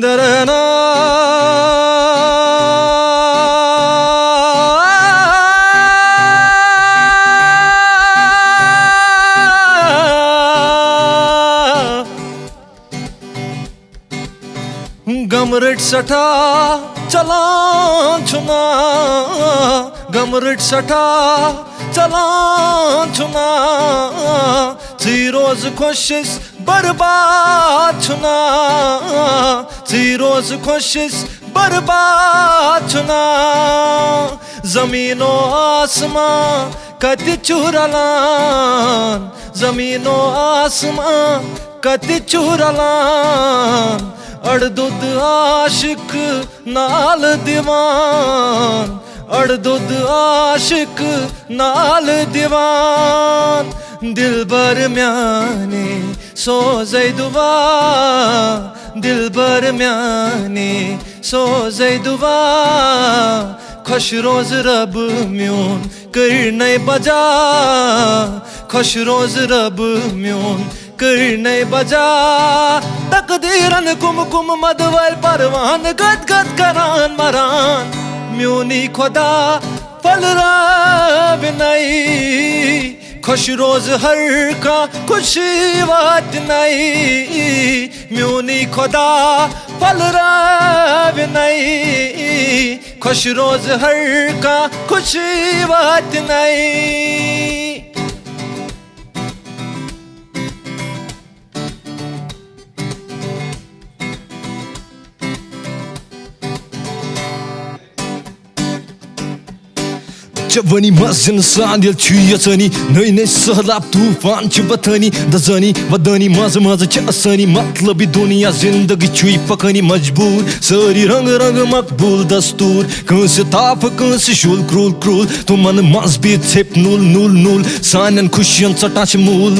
दरना गमरट सठा चलान छुना, गमरट सठा चलान छुना, सी रोज कोशिश बर्बाद छुना, सी रोज कोशिश बर्बाद छुना, जमीनो आसमां कति चुरलान, जमीनो आसमां कति चुरलान, अड़दुद आशिक नाल दीवान, अड़दुद आशिक नाल दीवान, दिलबर म्याने सोजै दुआ, दिलबर म्याने सोजै दुआ, खुश रोज रब म्योन करनै बजा, खुश रोज रब म्योन करनै बजा, तकदीरन कुम कुम मदवल परवान गद गद करान मरान, म्योनी खुदा फलरा बिनाई, खुश रोज हर का खुशी वाट नहीं, म्योनी खुदा फलरा बिनाई, खुश रोज हर का खुशी वाट नहीं। Jabani mazin sandil chuyatani, nay nay sahlab tufan chubatani, dazani vadani maz maz chasani, matlabi duniya zindagi chuy pakani, majboor sari rang rang makbul dastur, kansi taaf kansi shul krul krul, tuman maz bit hep nul nul nul, sanan khushiyan satash mul.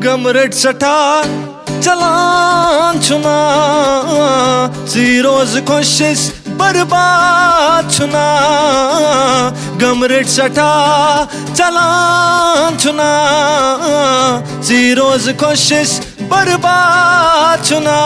गमरट सठा चलान छुना, सी रोज कोशिश बर्बाद छुना, गमरट सठा चलान छुना, सी रोज कोशिश बर्बाद छुना।